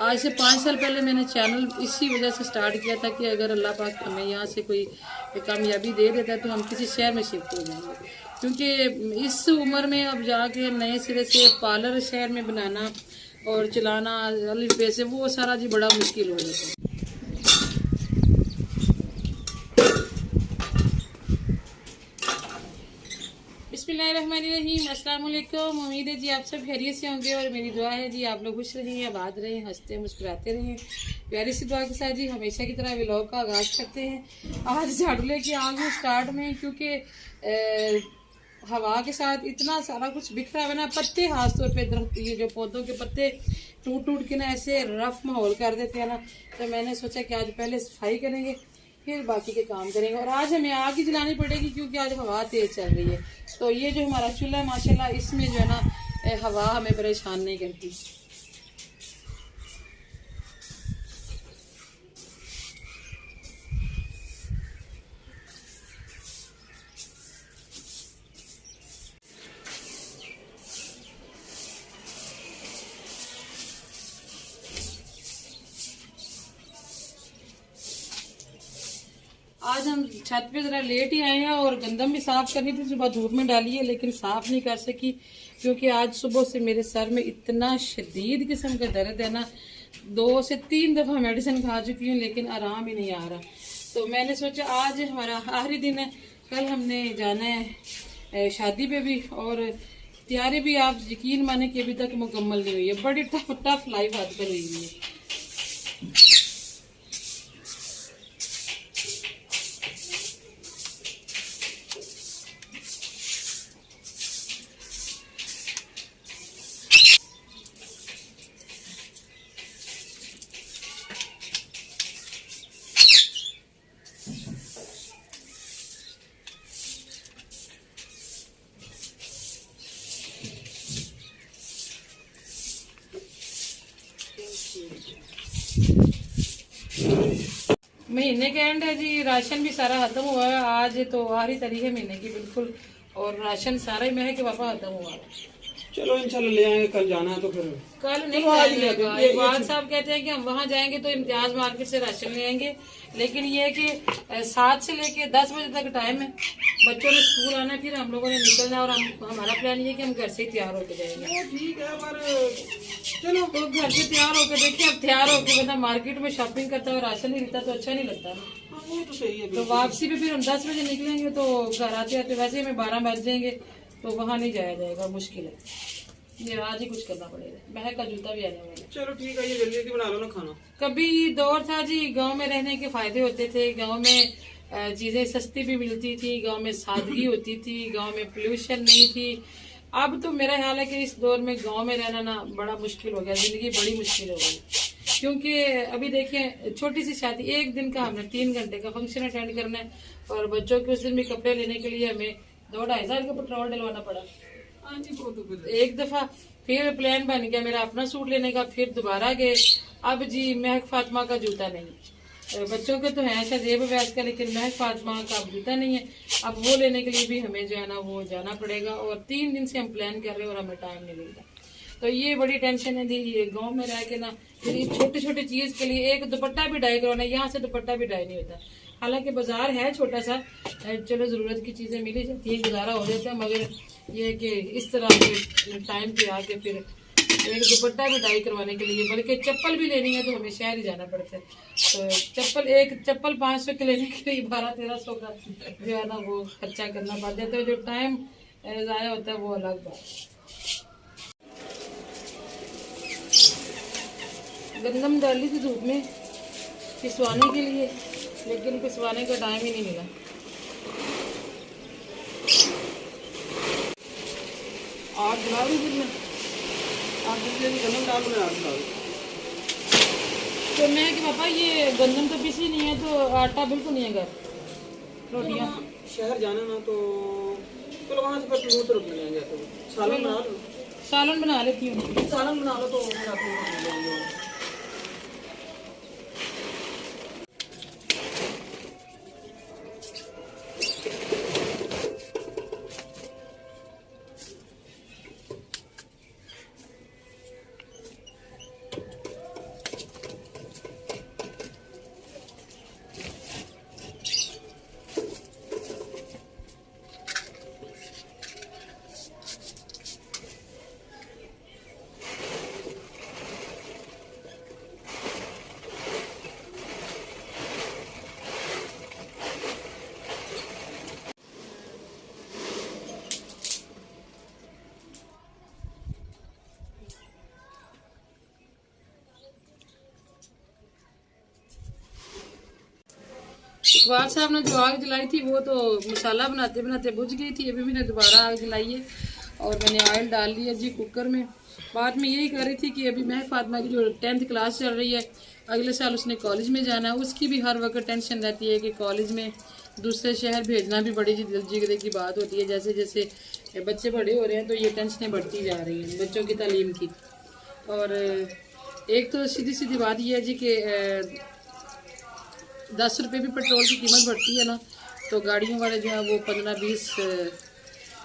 आज से 5 साल पहले मैंने चैनल इसी वजह से स्टार्ट किया था कि अगर अल्लाह पाक हमें यहाँ से कोई कामयाबी दे देता है तो हम किसी शहर में शिफ्ट हो जाएंगे, क्योंकि इस उम्र में अब जाके नए सिरे से पार्लर शहर में बनाना और चलाना अलिफ बे से वो सारा जी बड़ा मुश्किल हो जाता है। बिस्मिल्लाहिर्रहमानिर्रहीम, अस्सलाम वालेकुम। उम्मीद है जी आप सब खैरियत से होंगे और मेरी दुआ है जी आप लोग खुश रहें, आबाद रहें, हंसते मुस्कुराते रहें। प्यारी सी दुआ के साथ जी हमेशा की तरह व्लॉग का आगाज़ करते हैं। आज झाड़ू लेके आ गई स्टार्ट में, क्योंकि हवा के साथ इतना सारा कुछ बिखरा हुआ ना, पत्ते खास तौर पे दरख्त ये जो पौधों के पत्ते टूट टूट के ना ऐसे रफ माहौल कर देते हैं ना, तो मैंने सोचा कि आज पहले सफाई करेंगे फिर बाकी के काम करेंगे। और आज हमें आग ही जलानी पड़ेगी क्योंकि आज हवा तेज चल रही है। तो ये जो हमारा चूल्हा है माशाल्लाह, इसमें जो है ना हवा हमें परेशान नहीं करती। आज हम छत पे जरा लेट ही आए हैं और गंदम भी साफ करनी थी, सुबह धूप में डाली है लेकिन साफ नहीं कर सकी क्योंकि आज सुबह से मेरे सर में इतना शदीद किस्म का दर्द है ना, 2 से 3 दफ़ा मेडिसिन खा चुकी हूँ लेकिन आराम ही नहीं आ रहा। तो मैंने सोचा आज हमारा आखिरी दिन है, कल हमने जाना है शादी पे भी और तैयारी भी आप यकीन माने कि अभी तक मुकम्मल नहीं हुई है। बड़ी टफ लाइफ हाथ पर हुई है। महीने के एंड है जी, राशन भी सारा खत्म हुआ है। आज तो आखिरी तारीख है महीने की बिल्कुल, और राशन सारा ही महक के पापा खत्म हुआ है। चलो इंशाल्लाह ले आएंगे, कल जाना है तो फिर कल नहीं जाएगा। इकबाल साहब कहते हैं कि हम वहाँ जाएंगे तो इम्तियाज मार्केट से राशन ले आएंगे, लेकिन ये है कि 7 से लेके 10 बजे तक टाइम है, बच्चों ने स्कूल आना, फिर हम लोगों ने निकलना और हमारा प्लान ये है कि हम घर से ही तैयार होकर जाएंगे। ठीक है, पर चलो तो घर से तैयार होकर देखिए, अब तैयार होकर बंदा मार्केट में शॉपिंग करता है और राशन नहीं लेता तो अच्छा नहीं लगता ना। वो तो सही है। तो वापसी पे फिर हम 10 बजे निकलेंगे तो घर आते आते वैसे हमें 12 बज जाएंगे, तो वहाँ नहीं जाया जाएगा, मुश्किल है। ये आज ही कुछ करना पड़ेगा। महक का जूता भी आने वाला है। चलो ठीक है, ये जल्दी जल्दी बना लो ना खाना। कभी दौर था जी गांव में रहने के फायदे होते थे, गांव में चीजें सस्ती भी मिलती थी, गांव में सादगी होती थी, गांव में पोल्यूशन नहीं थी। अब तो मेरा ख्याल है कि इस दौर में गांव में रहना ना बड़ा मुश्किल हो गया, जिंदगी बड़ी मुश्किल हो गई। क्योंकि अभी देखिए छोटी सी शादी, 1 दिन का हमने 3 घंटे का फंक्शन अटेंड करना है और बच्चों के उस दिन भी कपड़े लेने के लिए हमें 2-2.5 हज़ार का पेट्रोल डलवाना पड़ा। हाँ जी, वो तो एक दफा फिर प्लान बन गया मेरा अपना सूट लेने का, फिर दोबारा गए। अब जी महक फातिमा का जूता नहीं, बच्चों के तो है शायद वैस का, लेकिन महक फातिमा का अब जूता नहीं है। अब वो लेने के लिए भी हमें जो है ना वो जाना पड़ेगा और 3 दिन से हम प्लान कर रहे हैं और हमें टाइम नहीं मिलता। तो ये बड़ी टेंशन है दी, ये गाँव में रह के ना फिर छोटी छोटी चीज के लिए एक दुपट्टा भी डाई करवाना, यहाँ से दुपट्टा भी डाई नहीं होता। हालांकि बाजार है छोटा सा, चलो जरूरत की चीजें मिली जाती है, गुजारा हो जाता है, मगर ये है कि इस तरह के टाइम पे आके फिर एक दुपट्टा भी डाई करवाने के लिए, बल्कि चप्पल भी लेनी है तो हमें शहर ही जाना पड़ता है। तो एक चप्पल 500 के लेने के लिए 1200-1300 का जो है ना वो खर्चा करना पड़ता है। तो जो टाइम ज़ाया होता है वो अलग बात। गंदम डाली थी धूप में पिसवाने के लिए, लेकिन पिसवाने का टाइम ही नहीं मिला। आग जला रही थी मैं, आग जल्दी गंदम डाल में आग डाल। तो मैं कि पापा ये गंदम तो पिसी नहीं है तो आटा बिल्कुल नहीं है घर, रोटियाँ शहर जाना ना तो चलो वहाँ से फिर दूसरे रुक लेंगे। तो सालन बना लो, सालन बना लेती हूँ। सालन बना लो तो फिर आप लोग जाएंगे। इकबाल साहब ने जो आग जलाई थी वो तो मसाला बनाते बनाते बुझ गई थी। अभी मैंने दोबारा आग जलाई है और मैंने ऑयल डाल लिया जी कुकर में। बात मैं यही कर रही थी कि अभी महक फातिमा की जो 10th क्लास चल रही है, अगले साल उसने कॉलेज में जाना है। उसकी भी हर वक्त टेंशन रहती है कि कॉलेज में दूसरे शहर भेजना भी बड़ी दिलजिगरे की बात होती है। जैसे जैसे बच्चे बड़े हो रहे हैं तो ये टेंशनें बढ़ती जा रही हैं बच्चों की तालीम की। और एक तो सीधी सीधी बात यह है जी कि 10 रुपये भी पेट्रोल की कीमत बढ़ती है ना, तो गाड़ियों वाले जो है वो 15-20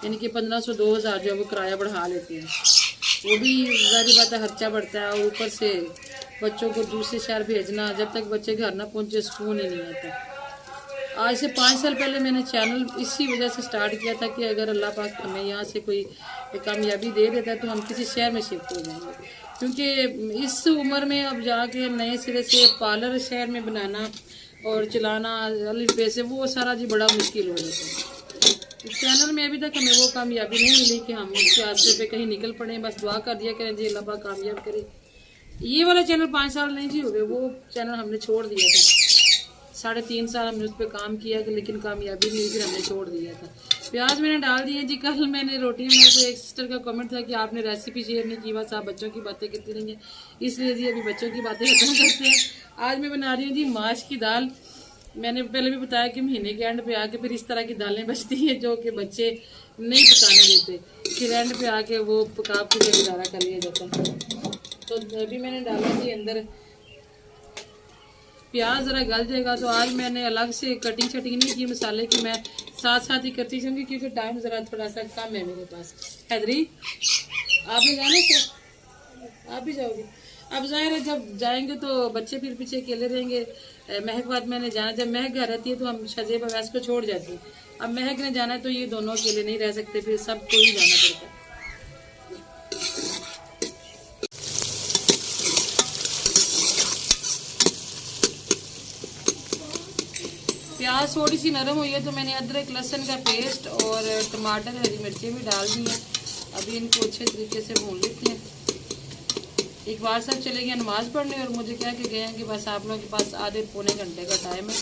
यानी कि 1500-2000 जो है वो किराया बढ़ा लेते हैं। वो भी ज़ाहिर बात है खर्चा बढ़ता है, और ऊपर से बच्चों को दूसरे शहर भेजना, जब तक बच्चे घर ना पहुंचे सुकून ही नहीं आता। आज से 5 साल पहले मैंने चैनल इसी वजह से स्टार्ट किया था कि अगर अल्लाह पाक हमें यहाँ से कोई कामयाबी दे देता है तो हम किसी शहर में शिफ्ट हो जाएंगे, क्योंकि इस उम्र में अब जाके नए सिरे से पार्लर शहर में बनाना और चलाना अलिफ बे से वो सारा जी बड़ा मुश्किल हो जाता है। इस चैनल में अभी तक हमें वो कामयाबी नहीं मिली कि हम उसके रास्ते पे कहीं निकल पड़े। बस दुआ कर दिया करें जी अल्लाह पाक कामयाब करे। ये वाला चैनल 5 साल नहीं जी हो गए, वो चैनल हमने छोड़ दिया था। 3.5 साल हमने उस पर काम किया लेकिन कामयाबी नहीं, फिर हमने छोड़ दिया था। प्याज मैंने डाल दिए जी। कल मैंने रोटी बनाई तो एक सिस्टर का कमेंट था कि आपने रेसिपी शेयर नहीं की, बस आप बच्चों की बातें करती रही हैं, इसलिए जी अभी बच्चों की बातें खत्म करते हैं। आज मैं बना रही हूँ जी माश की दाल। मैंने पहले भी बताया कि महीने के एंड पे आके फिर इस तरह की दालें बचती हैं जो कि बच्चे नहीं पकाने देते, फिर एंड पे आके वो पका के गुजारा कर लिया जाता है। तो अभी मैंने डाला जी अंदर प्याज, ज़रा गल जाएगा तो आज मैंने अलग से कटिंग शटिंग नहीं की मसाले की, मैं साथ साथ ही करती जाऊँगी क्योंकि टाइम ज़रा थोड़ा सा कम है मेरे पास। हैदरी आपने जाना क्या? आप भी जाओगे? अब जाहिर है जब जाएंगे तो बच्चे फिर पीछे अकेले रहेंगे। महक फातिमा ने जाना, जब महक घर रहती है तो हम शजेब अवैस को छोड़ जाते हैं। अब महक ने जाना है तो ये दोनों अकेले नहीं रह सकते, फिर सबको ही जाना पड़ता है। प्याज थोड़ी सी नरम हुई है तो मैंने अदरक लहसुन का पेस्ट और टमाटर हरी मिर्चें भी डाल दी हैं। अभी इनको अच्छे तरीके से भून लेते हैं। इकबाल साहब चले गए नमाज पढ़ने और मुझे कह के गए हैं कि बस आप लोगों के पास आधे पौने घंटे का टाइम है,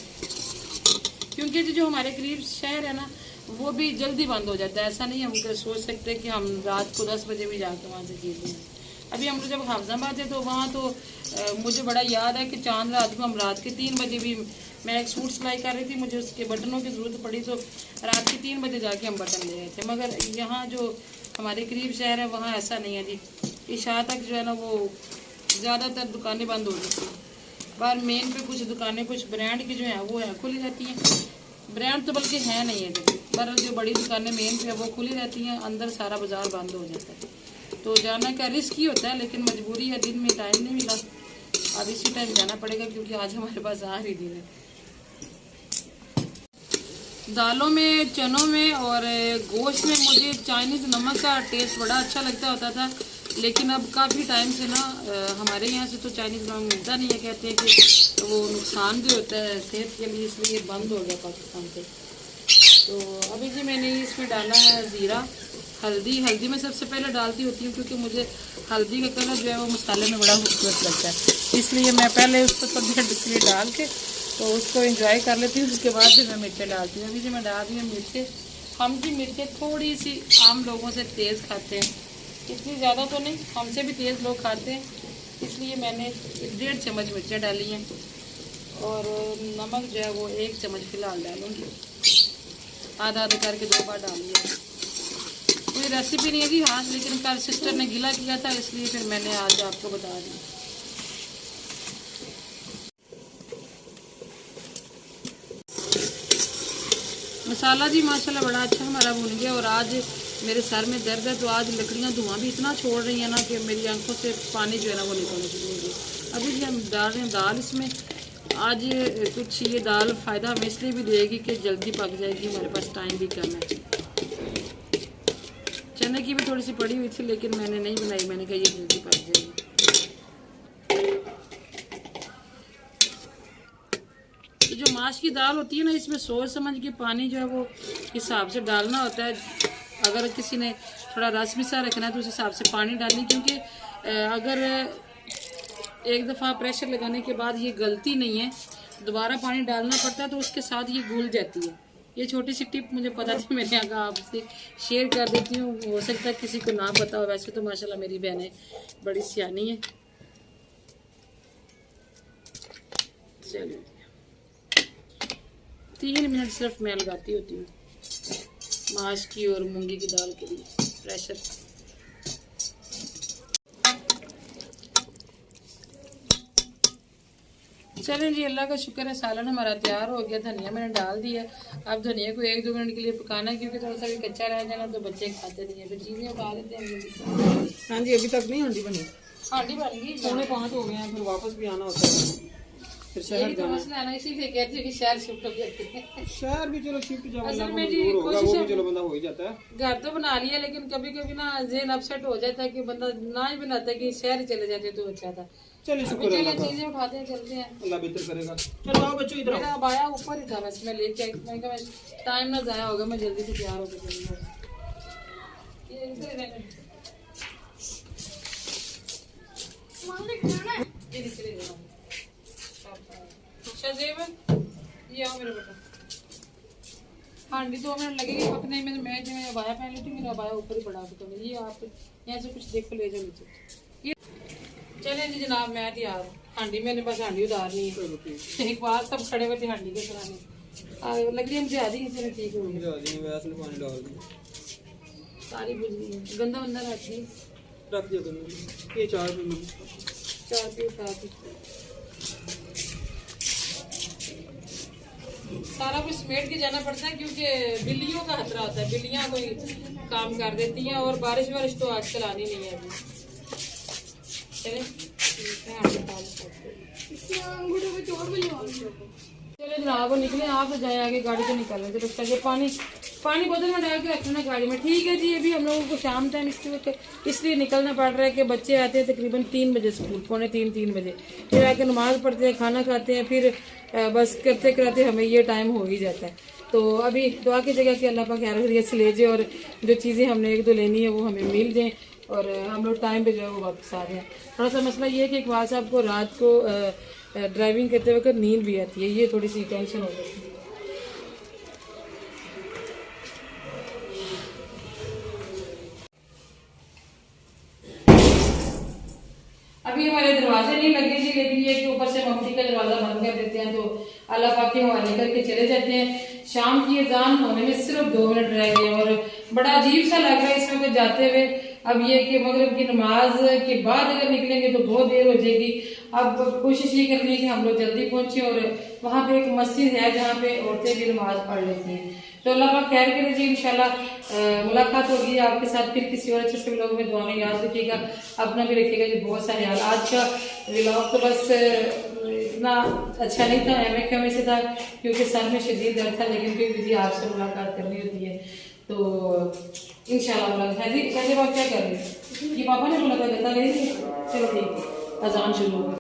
क्योंकि जो हमारे करीब शहर है ना वो भी जल्दी बंद हो जाता है। ऐसा नहीं हम सोच सकते कि हम रात को 10 बजे भी जाकर वहाँ से चीज़ लें। अभी हम लोग जब हाफजाबाद थे तो वहाँ तो मुझे बड़ा याद है कि चांद रात को हम रात के 3 बजे भी, मैं एक सूट सिलाई कर रही थी, मुझे उसके बटनों की ज़रूरत पड़ी तो रात के 3 बजे जाके हम बटन ले रहे थे। मगर यहाँ जो हमारे करीब शहर है वहाँ ऐसा नहीं है जी। इशा तक जो है ना वो ज़्यादातर दुकानें बंद हो जाती हैं। बाहर मेन पे कुछ दुकानें कुछ ब्रांड की जो हैं वो है खुली रहती हैं, ब्रांड तो बल्कि है नहीं है जी, पर जो बड़ी दुकानें मेन पे है वो खुली रहती हैं, अंदर सारा बाजार बंद हो जाता है। तो जाना का रिस्क ही होता है, लेकिन मजबूरी है, दिन में टाइम नहीं मिला, अब इसी टाइम जाना पड़ेगा क्योंकि आज हमारे पास आखिरी दिन है। दालों में, चनों में और गोश्त में मुझे चाइनीज़ नमक का टेस्ट बड़ा अच्छा लगता होता था, लेकिन अब काफ़ी टाइम से ना हमारे यहाँ से तो चाइनीज़ नमक मिलता नहीं है। कहते हैं कि वो नुकसान भी होता है सेहत के लिए, इसलिए बंद हो गया पाकिस्तान से। तो अभी जी मैंने इसमें डाला है ज़ीरा, हल्दी मैं सबसे पहले डालती होती हूँ क्योंकि मुझे हल्दी का कलर जो है वो मसाले में बड़ा खूबसूरत लगता है, इसलिए मैं पहले उसको थोड़ी डाल के तो उसको एंजॉय कर लेती हूँ, उसके बाद फिर मैं मिर्चें डालती हूँ। अभी जी मैं डाल दी हूँ मिर्चें। हम जी मिर्चें थोड़ी सी आम लोगों से तेज़ खाते हैं, इतनी ज़्यादा तो नहीं, हमसे भी तेज़ लोग खाते हैं, इसलिए मैंने 1.5 चम्मच मिर्चें डाली हैं और नमक जो है वो 1 चम्मच फ़िलहाल डालूँगी, आधा आधा करके 2 बार डाल लिया। कोई रेसिपी नहीं है जी हाँ, लेकिन कल सिस्टर ने गीला किया था इसलिए फिर मैंने आज आपको बता दी। मसाला जी माशाल्लाह बड़ा अच्छा हमारा भुन गया और आज मेरे सर में दर्द है तो आज लकड़ियाँ धुआं भी इतना छोड़ रही हैं ना कि मेरी आंखों से पानी जो है ना वो निकलना शुरू हो गया। अभी जी हम डाल रहे हैं दाल इसमें। आज कुछ ये दाल फ़ायदा हमें इसलिए भी देगी कि जल्दी पक जाएगी, हमारे पास टाइम भी कम है। चने की भी थोड़ी सी पड़ी हुई थी लेकिन मैंने नहीं बनाई, मैंने कहा ये जल्दी पक जाएगी। जो माश की दाल होती है ना इसमें सोच समझ के पानी जो है वो हिसाब से डालना होता है। अगर किसी ने थोड़ा रस मिसा रखना है तो उस हिसाब से पानी डालनी, क्योंकि अगर एक दफ़ा प्रेशर लगाने के बाद ये गलती नहीं है दोबारा पानी डालना पड़ता है तो उसके साथ ये घुल जाती है। ये छोटी सी टिप मुझे पता थी, मैंने कहा आपसे शेयर कर देती हूँ, हो सकता है किसी को ना पता हो। वैसे तो माशाल्लाह मेरी बहनें बड़ी सियानी है। चलिए 3 मिनट सिर्फ मैं लगाती होती हूँ माश की और मूंगी की दाल के लिए प्रेशर। चलें जी, अल्लाह का शुक्र है सालन हमारा तैयार हो गया। धनिया मैंने डाल दिया। अब धनिया को 1-2 मिनट के लिए पकाना है क्योंकि थोड़ा सा भी कच्चा रह जाना तो बच्चे खाते नहीं है। फिर चीज़ें उठा लेते हैं जल्दी। हाँ जी, अभी तक नहीं हांडी बनी। हांडी बन गई, 4:45 हो गए हैं, फिर वापस भी आना होता है, फिर शहर यही तो जाना। मसला है ना, इसीलिए कहते हैं कि शहर शिफ्ट हो जाते हैं। शहर भी चलो शिफ्ट जाओ, असल ना में कोई जी दूर होगा, कोशिश वो है- भी चलो बंदा हो ही जाता है। घर तो बना लिया लेकिन कभी कभी ना ज़हन अपसेट हो जाता है कि बंदा ना ही बनाता कि शहर ही चले जाते तो अच्छा था। चलिए अभी शुक्र है चलो अल्लाह का, चीजें उठाते हैं, चलते हैं। अल्लाह बेहतर करेगा। चलो आओ बच्चों इधर आओ। मेरा अबाया ऊपर ही था, बस मैं लेके आई। मैं कहा टाइम ना जाया होगा, मैं जल्दी से तैयार होकर चलूंगा। ये इधर रहने। ये निकले जाओ। शाहजेब, ये आओ मेरा बेटा। हांडी 2 मिनट लगेगी पकने में। मैं जो अबाया पहन ली थी, मेरा अबाया ऊपर ही पड़ा था। ये आप यहाँ से कुछ देख ले जाओ नीचे। ये चले जी जनाब, मैं तैयार हूँ। हांडी मैंने बस हांडी उतारनी है। एक बार सब खड़े हुए थे हांडी के चलाने। लग रही है मुझे आधी चले ठीक हो गई। वैसे में पानी डाल दी, सारी बुझ गई है। गंदा बंदा रखी रख दिया तुमने। ये 4 मिनट 4 पे उठा के सारा कुछ समेट के जाना पड़ता है क्योंकि बिल्लियों का खतरा होता है। बिल्लियां कोई काम कर देती हैं और बारिश वारिश तो आजकल आनी नहीं है अभी। चले चले जनाब, निकले आप तो जाए आगे, गाड़ी तो निकल रहे थे। रस्ता के पानी बोतल में डाल के रखना गाड़ी में, ठीक है जी। अभी हम लोगों को शाम टाइम इसलिए निकलना पड़ रहा है कि बच्चे आते हैं तकरीबन 3 बजे स्कूल, 2:45-3 बजे, फिर आके नमाज पढ़ते हैं, खाना खाते हैं, फिर बस करते कराते हमें ये टाइम हो ही जाता है। तो अभी दुआ की जगह कि अल्लाह पाक खैरियत से ले जाए और जो चीज़ें हमने 1-2 लेनी है वो हमें मिल जाएँ और हम लोग टाइम पे जो है वो वापस आ जाएँ। थोड़ा सा मसला ये है कि इकबाल साहब को रात को ड्राइविंग करते वक्त नींद भी आती है, ये थोड़ी सी टेंशन हो जाती है। अभी हमारे दरवाजे नहीं लगे जी, लेकिन ये कि ऊपर से मम्मी का दरवाजा बंद कर देते हैं तो अल्लाह पाक के हवाले करके चले जाते हैं। शाम की अजान होने में सिर्फ 2 मिनट रह गए और बड़ा अजीब सा लग रहा है इसमें कुछ जाते हुए। अब ये कि मगरिब की नमाज के बाद अगर निकलेंगे तो बहुत देर हो जाएगी। अब कोशिश ये करनी है कि हम लोग जल्दी पहुंचे और वहाँ पे एक मस्जिद है जहाँ पे औरतें भी नमाज पढ़ लेती हैं। तो अल्लाह पाक खैर करे जी, इंशाल्लाह मुलाकात होगी आपके साथ फिर किसी और अच्छे से व्लॉग में। दुआ में याद रखिएगा, अपना भी रखिएगा जी बहुत सा ख्याल। आज का व्लॉग तो बस इतना अच्छा नहीं था, एम से था क्योंकि सर में शदीद दर्द था, लेकिन फिर भी जी आपसे मुलाकात करनी होती है तो इंशाल्लाह मुलाकात है जी। कैसे बात क्या कर रही है? ये पापा ने बोला था बता रही थी। चलो ठीक है, अजान शुरू हो।